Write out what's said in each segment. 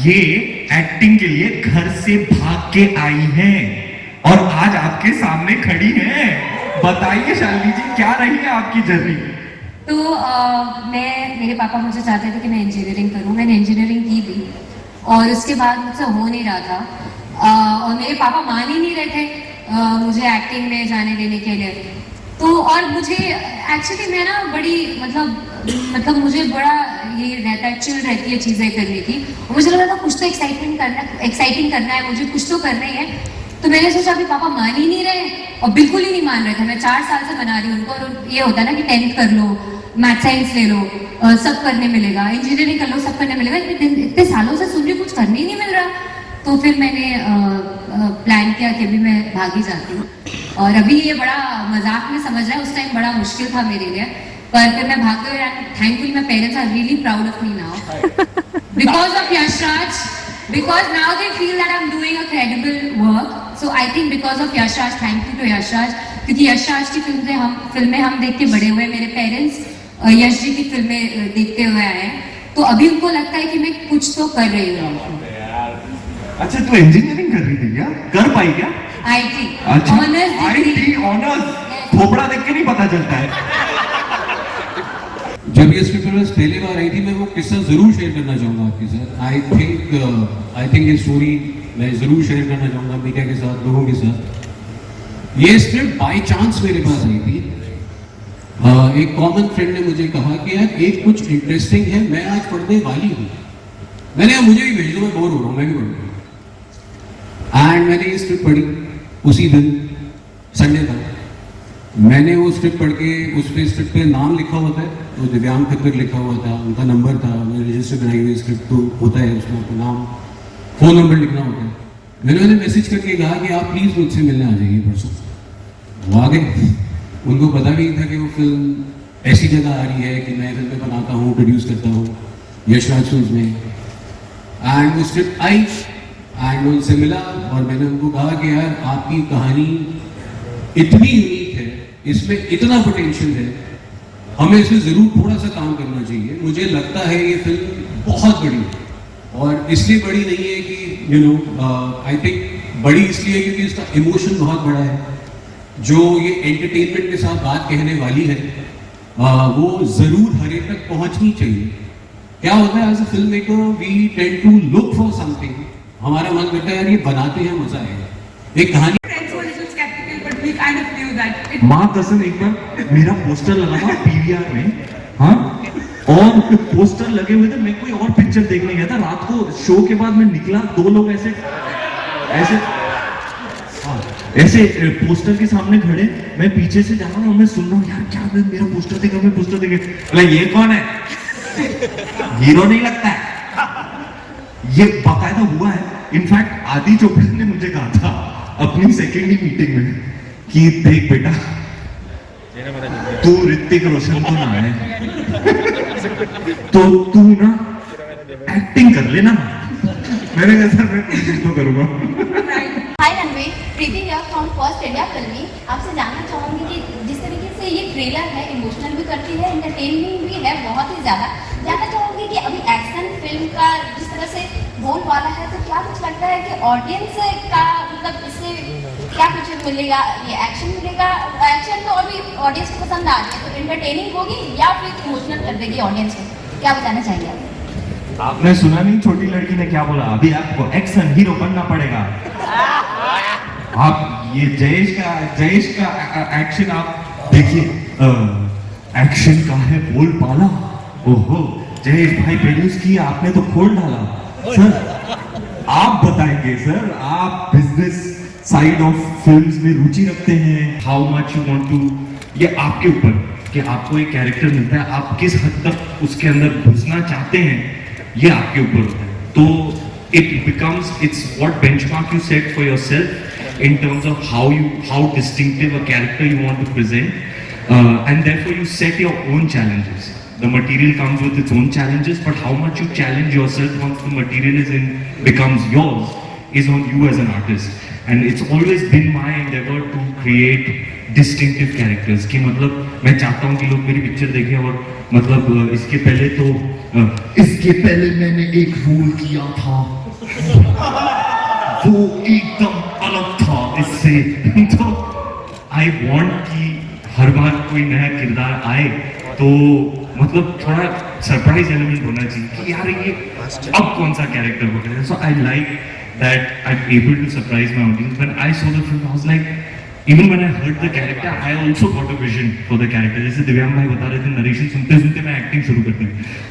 ये एक्टिंग के लिए घर से भाग के आई हैं और आज आपके सामने खड़ी हैं। बताइए शालिनी जी, क्या रही है आपकी जर्नी? तो मेरे पापा मुझे चाहते थे कि मैं इंजीनियरिंग करूं। मैंने इंजीनियरिंग की भी और उसके बाद मुझसे हो नहीं रहा था। और मेरे पापा मान ही नहीं रहे थे मुझे एक्टिंग में जाने देने के लिए। तो और मुझे एक्चुअली मैं ना बड़ी मतलब मुझे बड़ा ये रहता है, चिल रहती है चीज़ें करने की। और मुझे लगा था कुछ तो एक्साइटिंग करना है, मुझे कुछ तो करना ही है। तो मैंने सोचा अभी पापा मान ही नहीं रहे और बिल्कुल ही नहीं मान रहे थे। मैं 4 साल से मना रही हूँ उनको, और ये होता है ना कि 10th कर लो, मैथ साइंस ले लो, सब करने मिलेगा, इंजीनियरिंग कर लो, सब करने मिलेगा। इतने सालों से सुन रही कुछ करने ही नहीं मिल रहा। तो फिर मैंने प्लान किया कि अभी मैं भागी जाती हूँ। और अभी ये बड़ा मजाक में समझ रहा है, उस टाइम बड़ा मुश्किल था मेरे लिए, पर फिर मैं भाग गई। Thankfully my parents are really proud of me now because of Yashraj, because now they feel that I'm doing a credible work. So I think because of Yashraj, thank you to Yashraj, क्योंकि यशराज की फिल्में हम देख के बड़े हुए। मेरे पेरेंट्स यश जी की फिल्में देखते हुए आए हैं, तो अभी उनको लगता है कि मैं कुछ तो कर रही हूँ। अच्छा, तू इंजीनियरिंग कर रही थी क्या? कर पाई क्या? IT अच्छा, ऑनर्स IT ऑनर्स। थोपड़ा देख के नहीं पता चलता है। जब ये स्क्रिप्ट पहली बार आई थी, मैं वो किस्सा जरूर शेयर करना चाहूँगा आपके साथ। आई थिंक ये स्टोरी मैं जरूर शेयर करना चाहूँगा मीडिया के साथ, लोगों के साथ। ये स्क्रिप्ट बाय चांस मेरे पास आई थी। एक कॉमन फ्रेंड ने मुझे कहा कि यार एक कुछ इंटरेस्टिंग है, मैं आज पढ़ने वाली हूँ। मैंने कहा मुझे भी भेज दो, मैं बोर हो रहा हूँ, मैं भी पढ़ूँगा। एंड मैंने ये स्क्रिप्ट पढ़ी उसी दिन, संडे था। मैंने वो स्क्रिप्ट पढ़ के उस पर स्क्रिप्ट पे नाम लिखा होता है, तो दिव्यांग खक्कर लिखा हुआ था, उनका नंबर था, रजिस्टर बनाई हुई स्क्रिप्ट तो होता है, उसमें आपका नाम, फ़ोन नंबर लिखना होता है। मैंने उन्हें मैसेज करके कहा कि आप प्लीज़ मुझसे मिलने आ जाइए परसों। वो आ गए। उनको पता भी नहीं था कि वो फिल्म ऐसी जगह आ रही है कि मैं फिल्में बनाता हूँ, प्रोड्यूस करता हूँ यशराज फिल्म में। एंड वो स्क्रिप्ट आई एंड उनसे मिला और मैंने उनको कहा कि यार आपकी कहानी इतनी यूनिक है, इसमें इतना पोटेंशियल है, हमें इसमें ज़रूर थोड़ा सा काम करना चाहिए। मुझे लगता है ये फिल्म बहुत बड़ी है, और इसलिए बड़ी नहीं है कि आई थिंक बड़ी इसलिए क्योंकि इसका इमोशन बहुत बड़ा है। जो ये एंटरटेनमेंट के साथ बात कहने वाली है वो ज़रूर हर एक तक पहुंचनी चाहिए। क्या होता है, as a film maker we tend to look for something. हमारा मन करता है यार ये बनाते हैं, मजा आएगा। एक कहानी माँ कसम, एक बार मेरा पोस्टर लगा था PVR में, हाँ, और पोस्टर लगे हुए थे। मैं कोई और पिक्चर देखने गया था रात को, शो के बाद मैं निकला, 2 लोग ऐसे पोस्टर के सामने खड़े, मैं पीछे से जा रहा हूँ, मैं सुन रहा हूँ यार क्या मेरा पोस्टर देखा, मैं पोस्टर देखे। अरे ये कौन है? हीरो नहीं लगता है। ये बाकायदा हुआ है। इनफैक्ट आदि चोपड़ा ने मुझे कहा था अपनी सेकेंडरी मीटिंग में कि देख बेटा, तू ऋतिक रोशन तो ना है, तो तू ना एक्टिंग कर लेना। मैंने कहा सर मैं कोशिश तो करूंगा। हाय रणवीर, प्रीति हियर फ्रॉम फर्स्ट इंडिया फिल्मी। आपसे जानना चाहूंगी कि जिस तरीके से ये ट्रेलर है, इमोशनल भी करती है, एंटरटेनिंग भी है बहुत ही ज़्यादा। जानना चाहूंगी कि अभी एक्शन फिल्म का जिस तरह से बोल वाला है, तो क्या कुछ लगता है कि ऑडियंस का मतलब इससे क्या कुछ मिलेगा? ये एक्शन मिलेगा, एक्शन तो अभी ऑडियंस को पसंद आ रही है, तो एंटरटेनिंग होगी या फिर इमोशनल कर देगी ऑडियंस को? क्या बताना चाहिए आप? आपने सुना नहीं छोटी लड़की ने क्या बोला? अभी आपको एक्शन हीरो बनना पड़ेगा। आप ये जयेश का एक्शन आप देखिए, एक्शन का है बोल पाला। ओहो, जयेश भाई प्रोड्यूस किया, आपने तो खोल डाला। सर आप बताएंगे, सर आप बिजनेस साइड ऑफ फिल्म्स में रुचि रखते हैं, how much you want to, ये आपके ऊपर कि आपको एक कैरेक्टर मिलता है, आप किस हद तक उसके अंदर घुसना चाहते हैं, ये आपके ऊपर होता है। तो it's what benchmark you set for yourself in terms of how distinctive a character you want to present, and therefore you set your own challenges. The material comes with its own challenges, but how much you challenge yourself once the material becomes yours is on you as an artist. And it's always been my endeavour to create distinctive characters कि मतलब मैं चाहता हूँ कि लोग मेरी picture देखें और मतलब इसके पहले मैंने एक रोल किया था वो एकदम अलग था इससे तो आई वांट कि हर बार कोई नया किरदार आए तो मतलब थोड़ा सरप्राइज एलिमेंट होना चाहिए कि यार ये अब कौन सा कैरेक्टर होगा so I like that I'm able to surprise my audience when I saw the film I was like Even when I heard the character, I also got a vision for the character. जैसे दिव्यांग भाई बता रहे थे narration सुनते सुनते मैं acting शुरू कर दी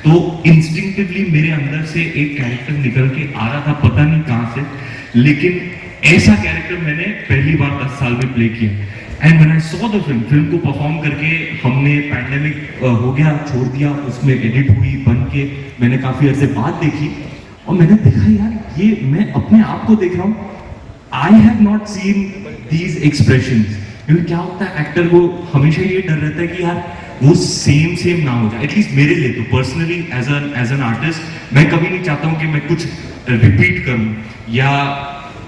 तो इंस्टिंक्टिवली मेरे अंदर से एक कैरेक्टर निकल के आ रहा था पता नहीं कहाँ से लेकिन ऐसा कैरेक्टर मैंने पहली बार 10 साल में प्ले किया and when I saw the film को परफॉर्म करके हमने पैंडेमिक हो गया छोड़ दिया उसमें एडिट हुई बन के मैंने काफी अर्से बाद देखी और मैंने देखा यार ये मैं अपने आप को देख रहा हूँ I have not seen these expressions. क्योंकि क्या होता है एक्टर को हमेशा ये डर रहता है कि यार वो सेम ना हो जाए एटलीस्ट मेरे लिए तो पर्सनली एज एन आर्टिस्ट मैं कभी नहीं चाहता हूँ कि मैं कुछ रिपीट करूँ या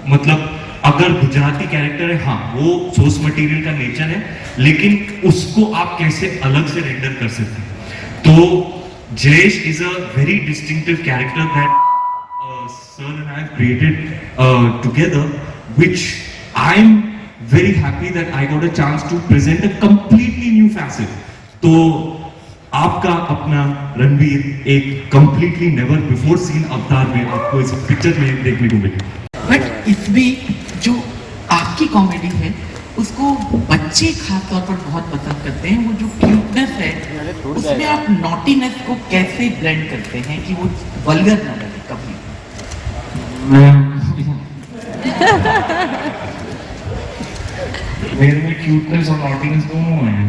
मतलब अगर गुजराती कैरेक्टर है हाँ वो सोर्स मटेरियल का नेचर है लेकिन उसको आप कैसे अलग से रेंडर कर सकते हैं तो Jayesh is a very distinctive character that sir and I have created together, which I'm very happy that I got a chance to present a completely new facet. तो आपका अपना रणवीर एक completely never before seen अवतार में आपको इस picture में देखने को मिले। बट इसमें जो आपकी कॉमेडी है उसको बच्चे खासतौर पर बहुत पसंद करते हैं वो जो क्यूटनेस है उसमें आप नॉटीनेस को कैसे ब्लेंड करते हैं कि वो वल्गर ना लगे कभी मेरे में क्यूटनेस और नॉटीनेस दोनों हैं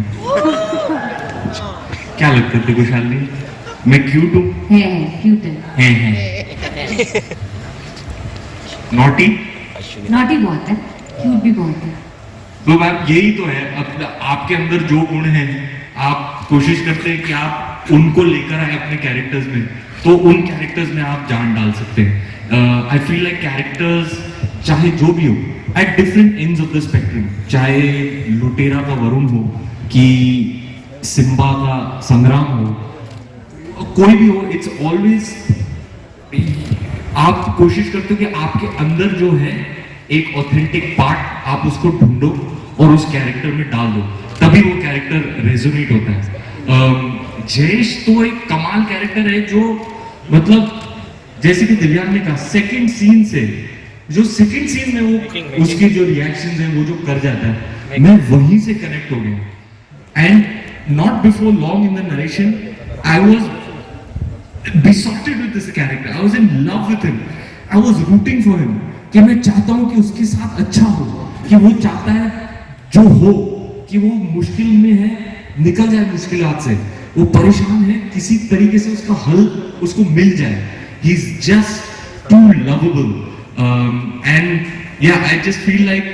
क्या लगता है खुशहाली मैं क्यूट हूँ क्यूट है नॉटी नॉटी बहुत है क्यूट भी बहुत है तो बात यही तो है आपके अंदर जो गुण हैं आप कोशिश करते हैं कि आप उनको लेकर आए अपने कैरेक्टर्स में तो उन कैरेक्टर्स में आप जान डाल सकते हैं आई फील लाइक कैरेक्टर्स चाहे जो भी हो at different ends of the spectrum चाहे लुटेरा का वरुण हो कि सिम्बा का संग्राम हो कोई भी हो इट्स ऑलवेज आप कोशिश करते हो कि आपके अंदर जो है एक ऑथेंटिक पार्ट आप उसको ढूंढो और उस कैरेक्टर में डाल दो तभी वो कैरेक्टर रेजोनेट होता है जयेश तो एक कमाल कैरेक्टर है जो मतलब जैसे कि दिव्यांग ने कहा सेकंड सीन से जो सेकंड सीन में वो उसके जो रिएक्शंस हैं वो जो कर जाता है मैं वहीं से कनेक्ट हो गया and not before long in the narration I was besotted with this character I was in love with him I was rooting for him कि मैं चाहता हूं कि उसके साथ अच्छा हो कि वो चाहता है जो हो कि वो मुश्किल में है निकल जाए मुश्किलात से वो परेशान है किसी तरीके से उसका हल उसको मिल जाए he is just too lovable and yeah I just feel like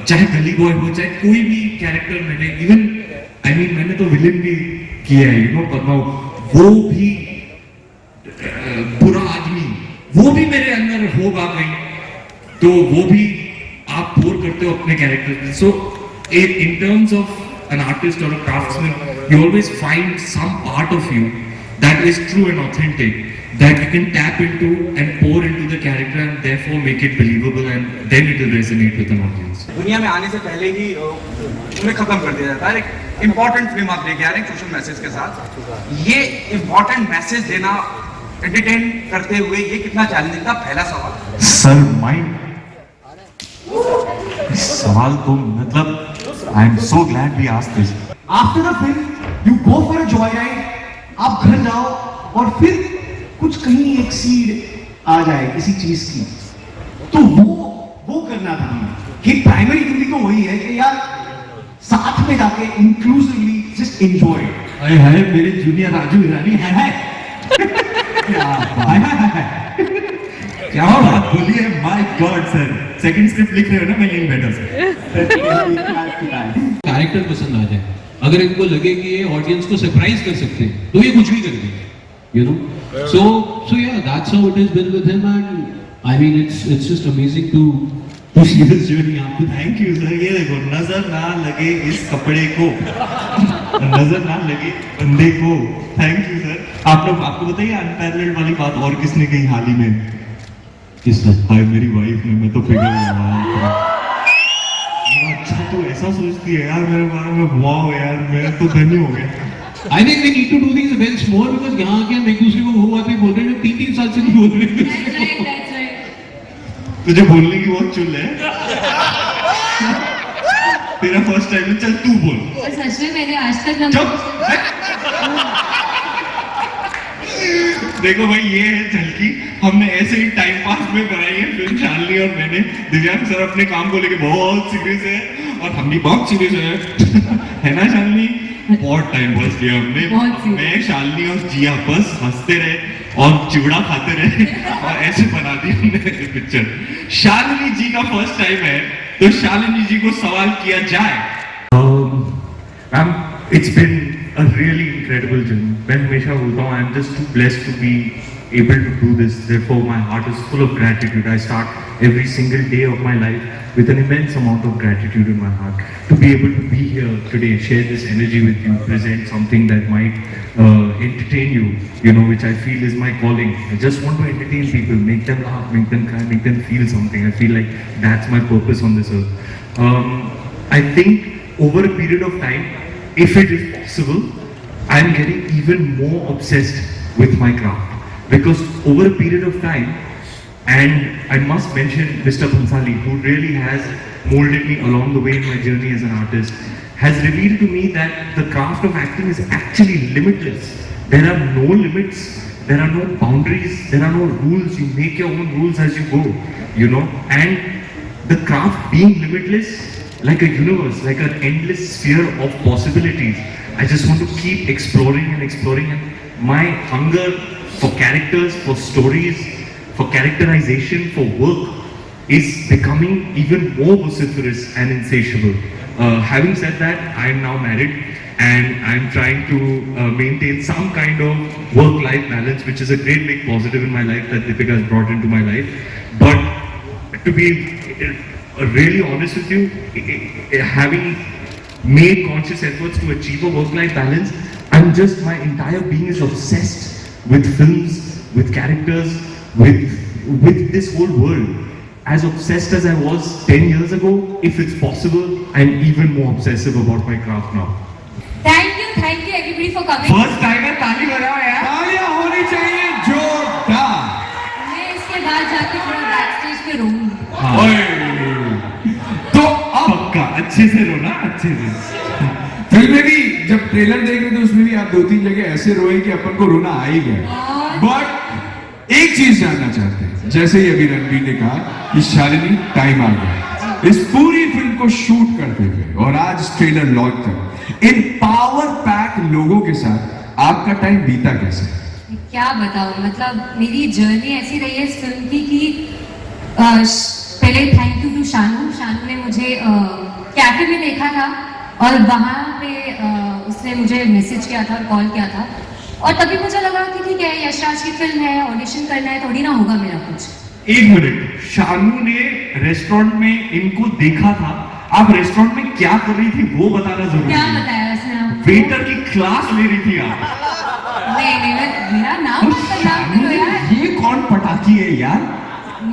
चाहे गली बॉय हो चाहे कोई भी कैरेक्टर मैंने इवन आई मीन मैंने तो विलेन भी किया है यू नो पता वो भी बुरा आदमी वो भी मेरे अंदर होगा कहीं तो वो भी आप पोर करते हो अपने character so in terms of an artist or a craftsman you always find some part of you that is true and authentic that you can tap into and pour into the character and therefore make it believable and then it will resonate with an audience दुनिया में आने से पहले ही उन्हें खत्म कर दिया जाता है एक इम्पोर्टेंट फिल्म आप लेके आ रहे हैं सोशल मैसेज के साथ ये इम्पोर्टेंट मैसेज देना एंटरटेन करते हुए ये कितना चैलेंजिंग था पहला सवाल सर माइंड सवाल तो मतलब I am so glad we asked this after the film you go for a joy ride आप घर जाओ और फिर कुछ कहीं एक सीड आ जाए किसी चीज की तो वो करना था हमें कि प्राइमरी थिंग तो वही है कि यार साथ में जाके इंक्लूसिवली जस्ट एंजॉय अरे हाय मेरे जूनियर राजू ईरानी है क्या बात बोली है my God sir second script लिख रहे हो ना मैं यही बैठा सर कैरेक्टर पसंद आ जाए अगर इनको लगे कि ये ऑडियंस को सरप्राइज कर सकते हैं तो ये कुछ भी कर देंगे you know so yeah that's how it is been with him and I mean it's just amazing to यशोनी आपको थैंक यू सर। ये देखो, नजर ना लगे इस कपड़े को, नजर ना लगे बंदे को। Thank you sir. आपको बताइए अनपैरेलल्ड वाली बात और किसने कही हाल ही में? किस भाई? मेरी वाइफ ने। मैं तो पिघल गया। अच्छा तो ऐसा सोचती है यार मेरे बारे में। वाह यार, मैं तो धन्य हो गया। I think we need to do these events more because यहाँ आके हम एक दूसरे को वो बातें बोल रहे हैं जो 3-3 साल से नहीं बोल रहे थे। That's right, that's right. तुझे बोलने की बहुत चुल है। तेरा फर्स्ट टाइम है, चल तू बोल। और सच में मैंने आज तक ना देखो भाई, ये है झलकी। हमने ऐसे ही टाइम पास में बनाई है फिल्म, शालिनी और मैंने। दिव्यांग सर अपने काम को लेके बहुत सीरियस है और हम भी बहुत सीरियस है ना शालिनी? बहुत टाइम पास किया हमने। बहुत serious। मैं, शालिनी और जिया बस हंसते रहे और चिवड़ा खाते रहे और ऐसे बना दी हमने पिक्चर। शालिनी जी का फर्स्ट टाइम है, तो शालिनी जी को सवाल किया जाए। It's been a really incredible journey. मैं हमेशा बोलता हूँ, I'm just too blessed to be able to do this. Therefore, my heart is full of gratitude. I start every single day of my life with an immense amount of gratitude in my heart. To be able to be here today, share this energy with you, present something that might entertain you, you know, which I feel is my calling. I just want to entertain people, make them laugh, make them cry, make them feel something. I feel like that's my purpose on this earth. I think over a period of time, if it is possible, I'm getting even more obsessed with my craft. Because over a period of time, and I must mention Mr. Bhansali, who really has molded me along the way in my journey as an artist, has revealed to me that the craft of acting is actually limitless. There are no limits, there are no boundaries, there are no rules. You make your own rules as you go, you know. And the craft being limitless, like a universe, like an endless sphere of possibilities. I just want to keep exploring and exploring, and my hunger for characters, for stories, for characterization, for work is becoming even more vociferous and insatiable. Having said that, I am now married and I'm trying to maintain some kind of work-life balance, which is a great big positive in my life that Deepika has brought into my life. But to be really honest with you, having made conscious efforts to achieve a work-life balance, my entire being is obsessed with films, with characters, with this whole world. As obsessed as I was 10 years ago, if it's possible, I'm even more obsessive about my craft now. Thank you everybody for coming. First timer, ताली बजाओ यार। तालियां होनी चाहिए जोरदार। मैं इसके बाद जाके थोड़ा बैकस्टेज पे रोऊंगी। तो अब पक्का अच्छे से रोना, अच्छे से। फिल्म में भी जब ट्रेलर देख रहे थे उसमें भी आप 2-3 जगह ऐसे रोए कि अपन को रोना आ ही गया। बट एक चीज जानना चाहते हैं, जैसे ही अभी रणबीर ने कहा कि शालिनी टाइम आ गया इस पूरी फिल्म को शूट करते हुए और आज ट्रेलर लॉन्च कर इन पावर पैक लोगों के साथ आपका टाइम बीता कैसे? क्या बताऊं, मतलब मेरी जर्नी ऐसी रही है इस फिल्म की कि पहले थैंक यू टू शानू ने मुझे कैफे में देखा था और वहाँ पे उसने मुझे मैसेज किया था और कॉल किया था और तभी मुझे लगा कि ठीक है यशराज की फिल्म है, ऑडिशन करना है, थोड़ी ना होगा मेरा कुछ। एक मिनट, शानू ने रेस्टोरेंट में इनको देखा था, आप रेस्टोरेंट में क्या कर रही थी वो बताना जरूरी क्या है। बताया उसने आपको? वेटर की क्लास ले रही थी आप। नहीं मेरा नाम मत बदनाम करो यार। ये कौन पटाखी है यार?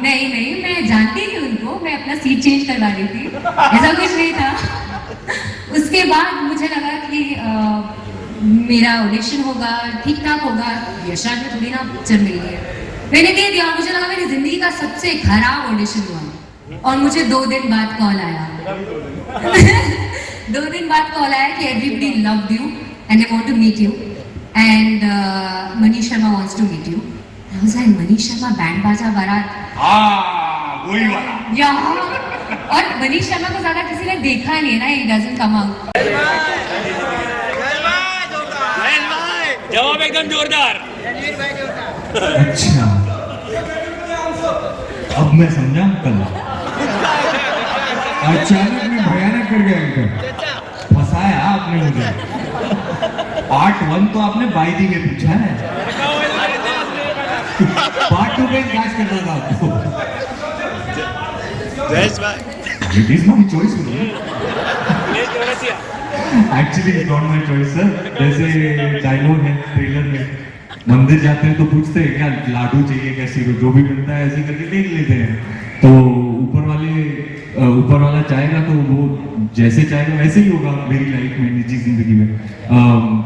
नहीं मैं जानती थी उनको, मैं अपना सीट चेंज करवा रही थी, ऐसा कुछ नहीं था। उसके बाद मुझे लगा कि मेरा ऑडिशन होगा, ठीक ठाक होगा, यशराज में थोड़ी ना पिक्चर मिली है। मैंने दे दिया और मुझे लगा मेरी जिंदगी का सबसे खराब ऑडिशन हुआ और मुझे 2 दिन बाद कॉल आया 2 दिन बाद कॉल आया कि everybody loved you and they want to meet you and Manish Sharma wants to meet you. I was like Manish Sharma Band Baaja Baaraat, वही वाला। यहाँ और मनीष शर्मा को ज्यादा किसी ने देखा नहीं है ना, ही डजंट कम आउट। जवाब एकदम जोरदार। अच्छा, अब मैं समझा कल। अचानक में भयानक कर गया अंकल। फंसाया आपने मुझे। पार्ट 1 तो आपने बायदी में पूछा है, पार्ट 2 में इंतजार करना था आपको। It is my choice. Actually, it's not my choice, sir. जैसे डायलॉग है ट्रेलर में, मंदिर जाते हैं तो पूछते हैं क्या लाडू चाहिए क्या सिरो, जो भी मिलता है ऐसे करके देख लेते हैं। तो ऊपर वाला चाहेगा तो वो जैसे चाहेगा वैसे ही होगा मेरी लाइफ में, निजी जिंदगी में।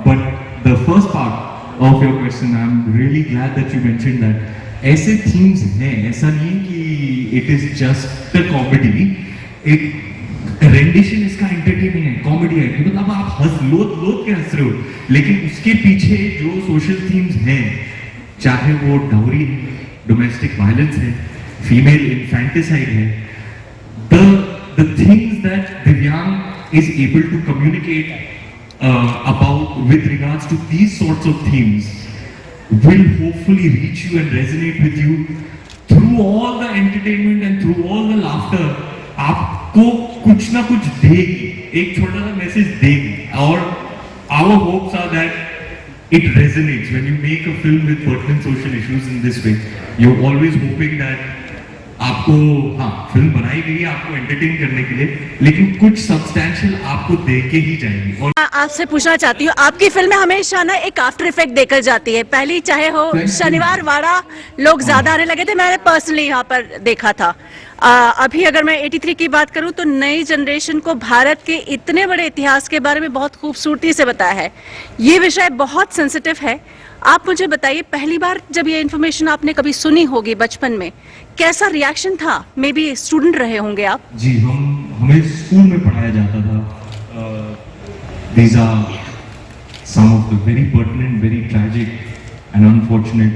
But the first part of your question, I am really glad that you mentioned that ऐसे थीम्स हैं, ऐसा नहीं है कि it is just a comedy, एक रेंडिशन इसका एंटरटेनिंग है, कॉमेडी है, मतलब आप हंस लोट के हंस रहे हो, लेकिन उसके पीछे जो सोशल थीम्स हैं, चाहे वो डाउरी है, डोमेस्टिक वायलेंस है, फीमेल इन्फेंटिसाइड है, the things that Divyang is able to communicate about with regards to these sorts of themes will hopefully reach you and resonate with you through all the entertainment and through all the laughter. आपको कुछ ना कुछ देगी, एक छोटा सा message देगी, और our hopes are that it resonates when you make a film with pertinent social issues in this way. You're always hoping that आपको, हाँ, फिल्म बनाई गई है आपको एंटरटेन करने के लिए, लेकिन कुछ सब्सटैंशियल आपको दे के ही जाएगी। और आपसे पूछना चाहती हूँ, आपकी फिल्म में हमेशा ना एक आफ्टर इफेक्ट देकर जाती है, पहली चाहे हो शनिवार वाड़ा, लोग ज्यादा आने लगे थे, मैंने पर्सनली यहाँ पर देखा था। अभी अगर मैं 83 की बात करूं तो नई जनरेशन को भारत के इतने बड़े इतिहास के बारे में बहुत खूबसूरती से बताया है। ये विषय बहुत सेंसिटिव है। आप मुझे बताइए, पहली बार जब ये इन्फॉर्मेशन आपने कभी सुनी होगी बचपन में, कैसा रिएक्शन था? मे बी स्टूडेंट रहे होंगे आप। जी, हमें स्कूल में पढ़ाया जाता था, these are some of the very pertinent, very tragic and unfortunate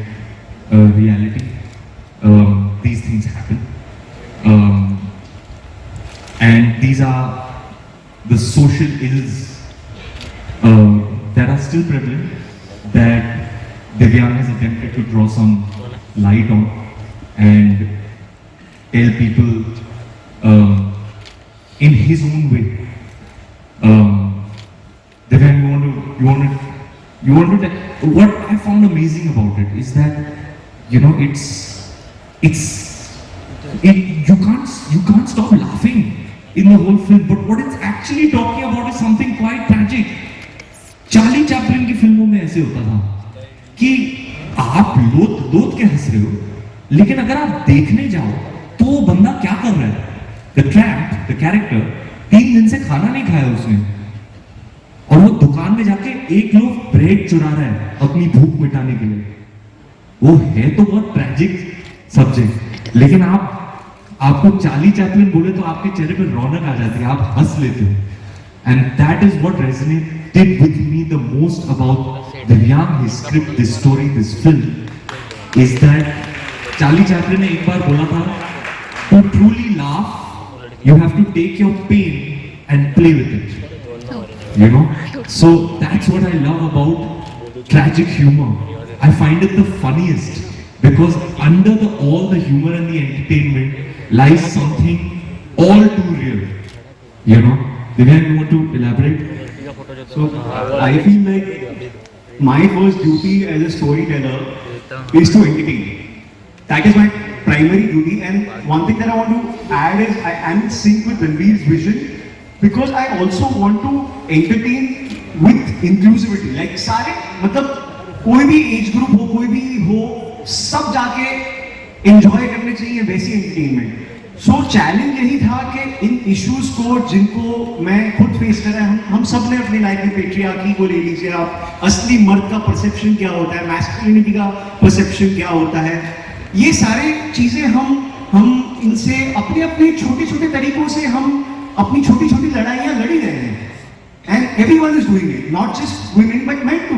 reality. These things happen, and these are the social ills that are still prevalent, that Divyang has attempted to draw some light on and tell people in his own way. Divyang, you want to tell, what I found amazing about it is that, you know, you can't stop laughing in the whole film, but what it's actually talking about is something quite tragic. Charlie Chaplin की फिल्मों में ऐसे होता था कि आप लोट के हंस रहे हो, लेकिन अगर आप देखने जाओ तो वो बंदा क्या कर रहा है, द ट्रैम्प, द कैरेक्टर 3 दिन से खाना नहीं खाया उसने, और वो दुकान में जाके एक लोग ब्रेड चुरा रहा है अपनी भूख मिटाने के लिए। वो है तो बहुत ट्रैजिक सब्जेक्ट, लेकिन आपको चार्ली चैपलिन बोले तो आपके चेहरे पे रौनक आ जाती है, आप हंस लेते हो। And that is what resonated with me the most about Divyang, his script, this story, this film, is that Charlie Chaplin ने एक बार बोला था, to truly laugh, you have to take your pain and play with it. You know? So that's what I love about tragic humor. I find it the funniest because under all the humor and the entertainment lies something all too real. You know? Divyang, you want to elaborate? So I feel like my first duty as a storyteller is to entertain. That is my primary duty, and one thing that I want to add is I am in sync with Ranveer's vision because I also want to entertain with inclusivity. Like सारे मतलब कोई भी age group हो, कोई भी हो, सब जाके एंजॉय करने चाहिए वैसी एंटरटेनमेंट। सो चैलेंज यही था कि इन इश्यूज को जिनको मैं खुद फेस कर रहा है, हम सब ने अपनी लाइफ में पेट्रियार्की को ले लीजिए आप, असली मर्द का परसेप्शन क्या होता है, मैस्कुलिनिटी का परसेप्शन क्या होता है, ये सारे चीजें हम इनसे अपने अपने छोटे छोटे तरीकों से हम अपनी छोटी छोटी लड़ाइयाँ लड़ी रहे हैं, and everyone is doing it, not just women but men to.